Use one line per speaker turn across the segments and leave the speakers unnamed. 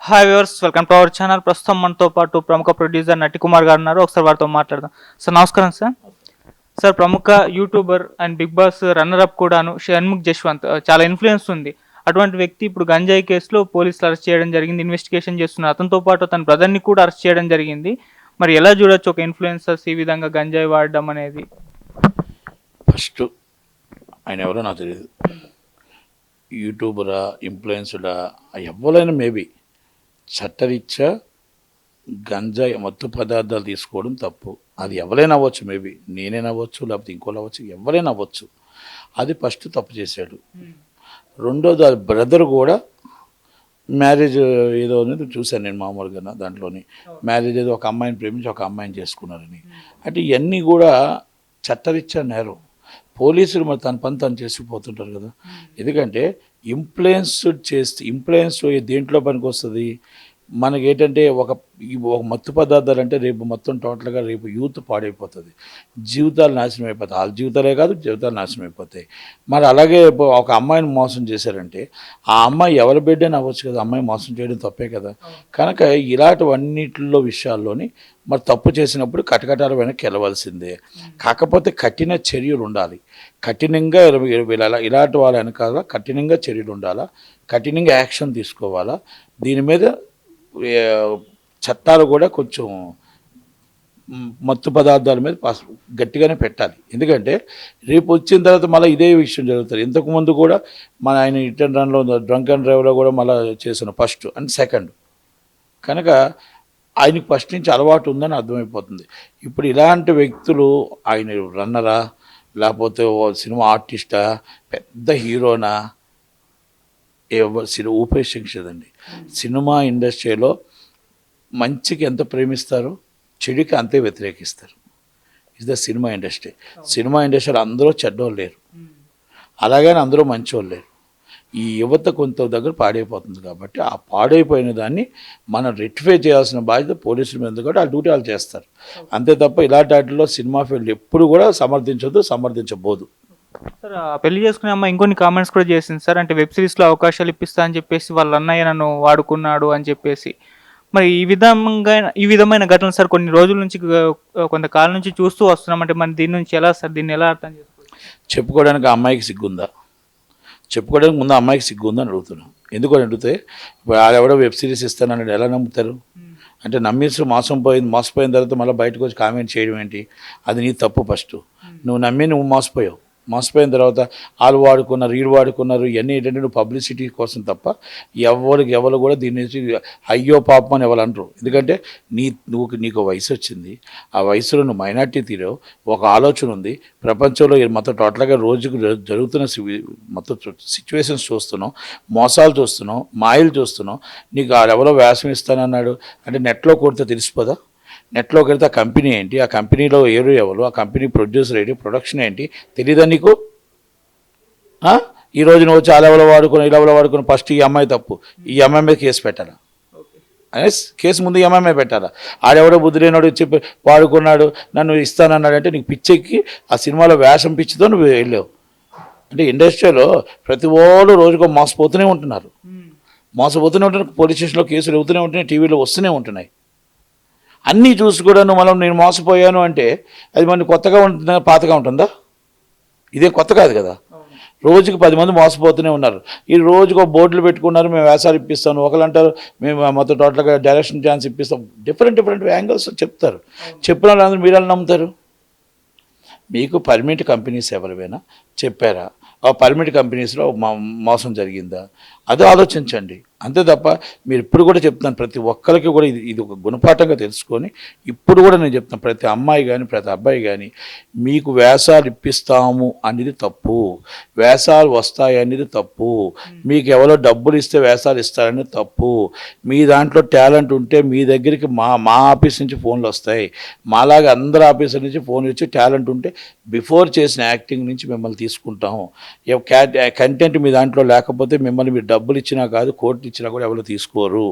Hi viewers, welcome to our channel. ప్రస్తుతం మనతో పాటు ప్రముఖ ప్రొడ్యూసర్ నటి కుమార్ గారు ఉన్నారు. ఒకసారి వారితో మాట్లాడదాం. సార్ నమస్కారం సార్. సార్, ప్రముఖ YouTuber and Bigg Boss runner up కూడాను షణ్ముఖ్ జశ్వంత్ చాలా ఇన్ఫ్లుయెన్స్ ఉంది. అటువంటి వ్యక్తి ఇప్పుడు గంజాయి కేసులో పోలీసులు అరెస్ట్ చేయడం జరిగింది, ఇన్వెస్టిగేషన్ చేస్తున్నారు. అతనితో పాటు తన బ్రదర్ని కూడా అరెస్ట్ చేయడం జరిగింది. మరి ఎలా చూడొచ్చు ఒక ఇన్ఫ్లుయెన్సర్స్ ఈ విధంగా గంజాయి వాడడం అనేది?
ఫస్ట్ ఆయన ఎవరో నాకు తెలియదు. యూట్యూబరా, ఇన్ఫ్లుయెన్సరా, ఎవరైనా మేబీ చట్టరీత్యా గంజాయి మత్తు పదార్థాలు తీసుకోవడం తప్పు. అది ఎవరైనా అవ్వచ్చు, మేబీ నేనైనా అవ్వచ్చు, లేకపోతే ఇంకోళ్ళు అవ్వచ్చు, ఎవరైనా అవ్వచ్చు. అది ఫస్ట్ తప్పు చేశాడు. రెండోది అది బ్రదర్ కూడా మ్యారేజ్ ఏదో అనేది చూశాను నేను మామూలుగా. దాంట్లోని మ్యారేజ్ ఏదో ఒక అమ్మాయిని ప్రేమించి ఒక అమ్మాయిని చేసుకున్నారని. అంటే ఇవన్నీ కూడా చట్టరీత్యా నేరం. పోలీసులు మరి తన పని తను చేసుకుపోతుంటారు కదా. ఎందుకంటే ఇన్ఫ్లుయెన్స్ దేంట్లో పనికి వస్తుంది మనకి ఏంటంటే ఒక మత్తు పదార్థాలు అంటే రేపు మొత్తం టోటల్గా రేపు యూత్ పాడైపోతుంది, జీవితాలు నాశనం అయిపోతాయి. వాళ్ళ జీవితాలే కాదు, జీవితాలు నాశనం అయిపోతాయి. మరి అలాగే ఒక అమ్మాయిని మోసం చేశారంటే ఆ అమ్మాయి ఎవరి బిడ్డని అవ్వచ్చు కదా, అమ్మాయి మోసం చేయడం తప్పే కదా. కనుక ఇలాంటివన్నిటిలో విషయాల్లోని మరి తప్పు చేసినప్పుడు కటకటాల వెనక్కి వెళ్ళవలసిందే. కాకపోతే కఠిన చర్యలు ఉండాలి. కఠినంగా ఇలాంటి వాళ్ళ వెనకాల కఠినంగా చర్యలు ఉండాలా, కఠినంగా యాక్షన్ తీసుకోవాలా. దీని మీద చట్టాలు కూడా కొంచెం మత్తు పదార్థాల మీద గట్టిగానే పెట్టాలి. ఎందుకంటే రేపు వచ్చిన తర్వాత మళ్ళీ ఇదే విషయం జరుగుతుంది. ఇంతకుముందు కూడా మన ఆయన హిట్ అండ్ రన్లో డ్రంక్ అండ్ డ్రైవ్లో కూడా మళ్ళీ చేసిన ఫస్ట్ అండ్ సెకండ్. కనుక ఆయనకి ఫస్ట్ నుంచి అలవాటు ఉందని అర్థమైపోతుంది. ఇప్పుడు ఇలాంటి వ్యక్తులు ఆయన రన్నరా, లేకపోతే సినిమా ఆర్టిస్టా, పెద్ద హీరోనా, ఉపేక్షించదండి. సినిమా ఇండస్ట్రీలో మంచికి ఎంత ప్రేమిస్తారో చెడుకి అంతే వ్యతిరేకిస్తారు. Is the cinema industry. Cinema ఇండస్ట్రీలో అందరూ చెడ్డోళ్ళు లేరు, అలాగని అందరూ మంచోళ్ళు లేరు. ఈ యువత కొంత దగ్గర పాడైపోతుంది. కాబట్టి ఆ పాడైపోయిన దాన్ని మనం రెక్టిఫై చేయాల్సిన బాధ్యత పోలీసుల మీద, కాబట్టి ఆ డ్యూటీ వాళ్ళు చేస్తారు అంతే తప్ప ఇలాంటి వాటిలో సినిమా ఫీల్డ్ ఎప్పుడు కూడా సమర్థించబోదు.
సార్, పెళ్లి చేసుకునే అమ్మాయి ఇంకొన్ని కామెంట్స్ కూడా చేసింది సార్. అంటే వెబ్ సిరీస్లో అవకాశాలు ఇప్పిస్తా అని చెప్పేసి వాళ్ళ అన్నయ్య నన్ను వాడుకున్నాడు అని చెప్పేసి. మరి ఈ విధమైన ఘటనలు సార్ కొన్ని రోజుల నుంచి కొంతకాలం నుంచి చూస్తూ వస్తున్నాం. అంటే మరి దీని నుంచి ఎలా సార్, దీన్ని ఎలా అర్థం చేసుకోవచ్చు?
చెప్పుకోవడానికి ఆ అమ్మాయికి సిగ్గుందా? చెప్పుకోవడానికి ముందు అమ్మాయికి సిగ్గుందని అడుగుతున్నాం. ఎందుకని అడిగితే ఇప్పుడు ఎవడో వెబ్ సిరీస్ ఇస్తానని ఎలా నమ్ముతారు? అంటే నమ్మేసి మోసపోయిన తర్వాత మళ్ళీ బయటకు వచ్చి కామెంట్ చేయడం ఏంటి? అది నీ తప్పు. ఫస్ట్ నువ్వు మోసపోయిన తర్వాత వాళ్ళు వాడుకున్నారు, వీళ్ళు వాడుకున్నారు, ఇవన్నీ ఏంటంటే నువ్వు పబ్లిసిటీ కోసం తప్ప ఎవరు కూడా దీని నుంచి అయ్యో పాపం అని ఎవరు అనరు. ఎందుకంటే నీకు వయసు వచ్చింది, ఆ వయసులో నువ్వు మైనార్టీ తీరావు, ఒక ఆలోచన ఉంది. ప్రపంచంలో మొత్తం టోటల్గా రోజుకు జరుగుతున్న మొత్తం సిచ్యువేషన్స్ చూస్తున్నావు, మోసాలు చూస్తున్నావు, మాయలు చూస్తున్నావు. నీకు ఎవరో వేషం ఇస్తానన్నాడు అంటే నెట్లో కొడితే తెలిసిపోదా? నెట్లోకి వెళ్తే ఆ కంపెనీ ఏంటి, ఆ కంపెనీలో ఎవరు, ఆ కంపెనీ ప్రొడ్యూసర్ ఏంటి, ప్రొడక్షన్ ఏంటి తెలియదా నీకు? ఈరోజు నువ్వు చాలా ఇలా వాడుకుని ఫస్ట్ ఈ అమ్మాయి తప్పు, ఈ అమ్మాయి మీద కేసు పెట్టాలా? కేసు ముందు ఈ అమ్మాయి మీద పెట్టాలా? ఆడెవడో బుద్ధి లేనాడు చెప్పి వాడుకున్నాడు, నన్ను ఇస్తానన్నాడు అంటే నీకు పిచ్చెక్కి ఆ సినిమాలో వేషం పిచ్చితో నువ్వు వెళ్ళావు. అంటే ఇండస్ట్రీలో ప్రతి వాళ్ళు రోజుకో మోసపోతూనే ఉంటున్నారు. పోలీస్ స్టేషన్లో కేసులు అవుతూనే ఉంటున్నాయి, టీవీలో వస్తూనే ఉంటున్నాయి. అన్నీ చూసి కూడా నేను మోసపోయాను అంటే అది మనకి కొత్తగా ఉంటుందా, పాతగా ఉంటుందా? ఇదే కొత్త కాదు కదా. రోజుకి 10 మంది మోసపోతూనే ఉన్నారు. ఈ రోజుకు బోర్డులు పెట్టుకున్నారు, మేము వేసాలు ఇప్పిస్తాను, ఒకరు అంటారు మేము మొత్తం టోటల్గా డైరెక్షన్ ఛాన్స్ ఇప్పిస్తాం. డిఫరెంట్ యాంగిల్స్ చెప్తారు. చెప్పిన వాళ్ళందరూ మీరు నమ్ముతారు? మీకు పర్మనెంట్ కంపెనీస్ ఎవరివైనా చెప్పారా? ఆ పర్మనెంట్ కంపెనీస్లో మోసం జరిగిందా? అది ఆలోచించండి. అంతే తప్ప మీరు ఇప్పుడు కూడా చెప్తున్నాను, ప్రతి ఒక్కరికి కూడా ఇది ఒక గుణపాఠంగా తెలుసుకొని ఇప్పుడు కూడా నేను చెప్తున్నాను, ప్రతి అమ్మాయి కానీ ప్రతి అబ్బాయి కానీ మీకు వేషాలు ఇప్పిస్తాము అనేది తప్పు, వేషాలు వస్తాయి అనేది తప్పు, మీకు ఎవరో డబ్బులు ఇస్తే వేషాలు ఇస్తారనేది తప్పు. మీ దాంట్లో టాలెంట్ ఉంటే మీ దగ్గరికి మా ఆఫీస్ నుంచి ఫోన్లు వస్తాయి, మాలాగా అందరు ఆఫీసుల నుంచి ఫోన్ ఇచ్చి టాలెంట్ ఉంటే బిఫోర్ చేసిన యాక్టింగ్ నుంచి మిమ్మల్ని తీసుకుంటాము. కంటెంట్ మీ దాంట్లో లేకపోతే మిమ్మల్ని మీరు డబ్బులు ఇచ్చినా కాదు, కోర్టు ఇచ్చినా కూడా ఎవరు తీసుకోరు.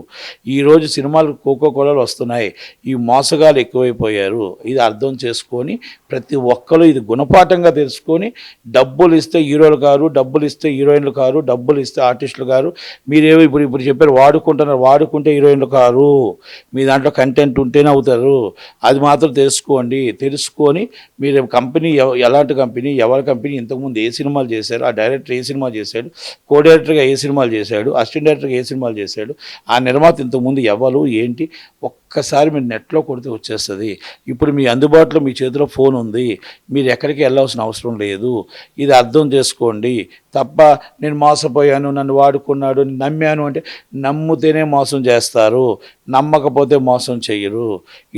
ఈరోజు సినిమాలు కోకోకోలాలు వస్తున్నాయి, ఈ మోసగాలు ఎక్కువైపోయారు. ఇది అర్థం చేసుకొని ప్రతి ఒక్కరు ఇది గుణపాఠంగా తెలుసుకొని డబ్బులు ఇస్తే హీరోలు కారు, డబ్బులు ఇస్తే హీరోయిన్లు కారు, డబ్బులు ఇస్తే ఆర్టిస్టులు కారు. మీరేమో ఇప్పుడు చెప్పారు వాడుకుంటున్నారు, వాడుకుంటే హీరోయిన్లు కారు, మీ దాంట్లో కంటెంట్ ఉంటేనే అవుతారు. అది మాత్రం తెలుసుకొని మీరు కంపెనీ ఎలాంటి కంపెనీ, ఎవరి కంపెనీ, ఇంతకుముందు ఏ సినిమాలు చేశారు, ఆ డైరెక్టర్ ఏ సినిమా చేశాడు, కో డైరెక్టర్గా ఏ సినిమాలు చేశాడు, అసిస్టెంట్ డైరెక్టర్గా ఏ సినిమాలు చేశాడు, ఆ నిర్మాత ఇంతకుముందు ఎవరు ఏంటి ఒక్కసారి మీరు నెట్లో కొడితే వచ్చేస్తుంది. ఇప్పుడు మీ అందుబాటులో మీ చేతిలో ఫోన్ ఉంది, మీరు ఎక్కడికి వెళ్ళాల్సిన అవసరం లేదు. ఇది అర్థం చేసుకోండి తప్ప నేను మోసపోయాను, నన్ను వాడుకున్నాడు, నమ్మాను అంటే నమ్మితేనే మోసం చేస్తారు, నమ్మకపోతే మోసం చెయ్యరు.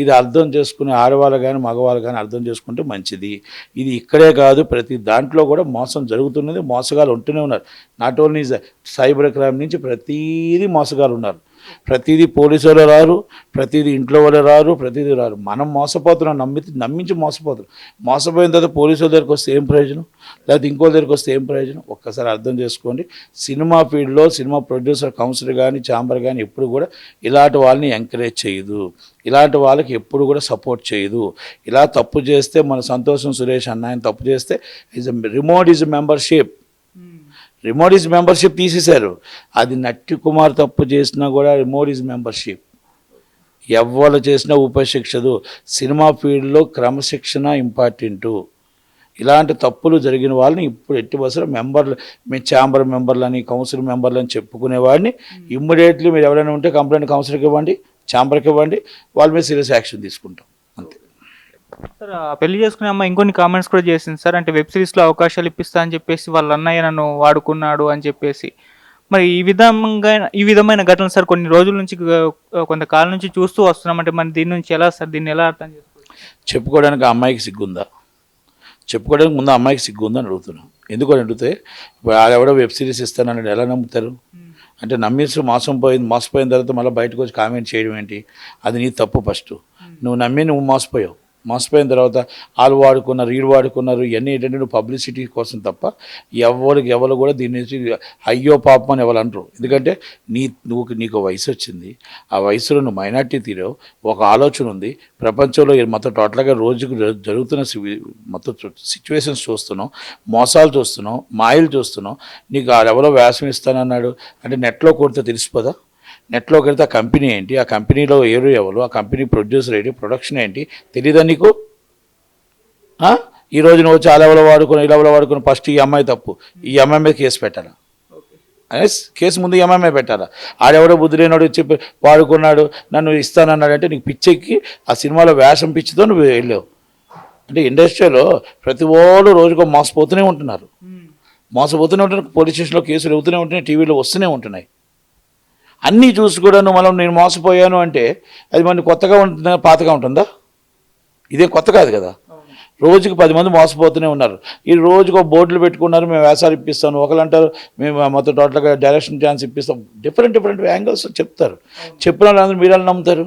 ఇది అర్థం చేసుకునే ఆడవాళ్ళు కానీ మగవాళ్ళు కానీ అర్థం చేసుకుంటే మంచిది. ఇది ఇక్కడే కాదు, ప్రతి దాంట్లో కూడా మోసం జరుగుతున్నది, మోసగాలు ఉంటూనే ఉన్నారు. నాట్ ఓన్లీ సైబర్ క్రైమ్ నుంచి ప్రతీదీ మోసగాలు ఉన్నారు. ప్రతిదీ పోలీసు వాళ్ళు రారు, ప్రతిదీ ఇంట్లో వాళ్ళు రారు, ప్రతిదీ రారు. మనం మోసపోతున్నాం, నమ్మించి మోసపోతున్నాం. మోసపోయిన తర్వాత పోలీసు వాళ్ళ దగ్గరికి వస్తే ఏం ప్రయోజనం, లేకపోతే ఇంకో దగ్గరికి వస్తే ఏం ప్రయోజనం? ఒక్కసారి అర్థం చేసుకోండి. సినిమా ఫీల్డ్లో సినిమా ప్రొడ్యూసర్ కౌన్సిల్ కానీ ఛాంబర్ కానీ ఎప్పుడు కూడా ఇలాంటి వాళ్ళని ఎంకరేజ్ చేయదు, ఇలాంటి వాళ్ళకి ఎప్పుడు కూడా సపోర్ట్ చేయదు. ఇలా తప్పు చేస్తే మన సంతోషం సురేష్ అన్న ఆయన తప్పు చేస్తే remote is membership, remote is membership తీసేశారు. అది నట్టి కుమార్ తప్పు చేసినా కూడా రిమోట్ ఈజ్ మెంబర్షిప్. ఎవరు చేసినా ఉపశిక్షదు. సినిమా ఫీల్డ్లో క్రమశిక్షణ ఇంపార్టెంటు. ఇలాంటి తప్పులు జరిగిన వాళ్ళని ఇప్పుడు ఎట్టి బస్సులో మెంబర్లు, మేము ఛాంబర్ మెంబర్లని, కౌన్సిల్ మెంబర్లని చెప్పుకునేవాడిని ఇమ్మీడియట్లీ మీరు ఎవరైనా ఉంటే కంప్లైంట్ కౌన్సిల్కి ఇవ్వండి, ఛాంబర్కి ఇవ్వండి, వాళ్ళ మీద సీరియస్ యాక్షన్ తీసుకుంటాం అంతే.
సార్ పెళ్లి చేసుకునే అమ్మ ఇంకొన్ని కామెంట్స్ కూడా చేసింది సార్, అంటే వెబ్ సిరీస్లో అవకాశాలు ఇప్పిస్తా అని చెప్పేసి వాళ్ళ అన్నయ్య నన్ను వాడుకున్నాడు అని చెప్పేసి. మరి ఈ విధమైన ఘటనలు సార్ కొన్ని రోజుల నుంచి కొంతకాలం నుంచి చూస్తూ వస్తున్నాం. అంటే మరి దీని నుంచి ఎలా సార్, దీన్ని ఎలా అర్థం చేసుకోవచ్చు?
చెప్పుకోవడానికి ఆ అమ్మాయికి సిగ్గుందా? చెప్పుకోవడానికి ముందు అమ్మాయికి సిగ్గుందని అడుగుతున్నాం. ఎందుకని అడిగితే ఇప్పుడు ఆడెవడో వెబ్ సిరీస్ ఇస్తానని ఎలా నమ్ముతారు? అంటే నమ్మేసి మోసపోయిన తర్వాత మళ్ళీ బయటకు వచ్చి కామెంట్ చేయడం ఏంటి? అది నీ తప్పు. ఫస్ట్ నువ్వు మోసపోయిన తర్వాత వాళ్ళు వాడుకున్నారు, వీళ్ళు వాడుకున్నారు, ఇవన్నీ ఏంటంటే నువ్వు పబ్లిసిటీ కోసం తప్ప ఎవరు కూడా దీని నుంచి అయ్యో పాపం అని ఎవరు అంటారు. ఎందుకంటే నీకు వయసు వచ్చింది, ఆ వయసులో నువ్వు మైనార్టీ తీరావు, ఒక ఆలోచన ఉంది, ప్రపంచంలో మొత్తం టోటల్గా రోజుకు జరుగుతున్న మొత్తం సిచ్యువేషన్స్ చూస్తున్నావు, మోసాలు చూస్తున్నావు, మాయలు చూస్తున్నావు. నీకు ఎవరో వేషం ఇస్తానన్నాడు అంటే నెట్లో కొడితే తెలిసిపోదా? నెట్లోకి వెళ్తే ఆ కంపెనీ ఏంటి, ఆ కంపెనీలో ఎవరు, ఆ కంపెనీ ప్రొడ్యూసర్ ఏంటి, ప్రొడక్షన్ ఏంటి తెలీదా నీకు? ఈరోజు నువ్వు చాలా ఇలా వాడుకుని ఫస్ట్ ఈ అమ్మాయి తప్పు, ఈ అమ్మాయి మీద కేసు పెట్టాలా? కేసు ముందు ఈ అమ్మాయి పెట్టాలా? ఆడెవడో బుద్ధి లేనాడు చెప్పి వాడుకున్నాడు, నన్ను ఇస్తానన్నాడు అంటే నీకు పిచ్చెక్కి ఆ సినిమాలో వేషం పిచ్చితో నువ్వు వెళ్ళావు. అంటే ఇండస్ట్రీలో ప్రతి వాళ్ళు రోజుకో మోసపోతూనే ఉంటున్నారు, పోలీస్ స్టేషన్లో కేసులు అవుతూనే ఉంటున్నాయి, టీవీలో వస్తూనే ఉంటున్నాయి. అన్నీ చూసి కూడా నేను మోసపోయాను అంటే అది మన కొత్తగా ఉంటుందా, పాతగా ఉంటుందా? ఇదే కొత్త కాదు కదా. రోజుకి 10 మంది మోసపోతూనే ఉన్నారు. ఈ రోజుకు బోర్డులు పెట్టుకున్నారు, మేము వేసాలు ఇప్పిస్తాను, ఒకరు అంటారు మేము మొత్తం టోటల్గా డైరెక్షన్ ఛాన్స్ ఇప్పిస్తాం. డిఫరెంట్ యాంగిల్స్ చెప్తారు. చెప్పిన వాళ్ళందరూ మీరు ఎలా నమ్ముతారు?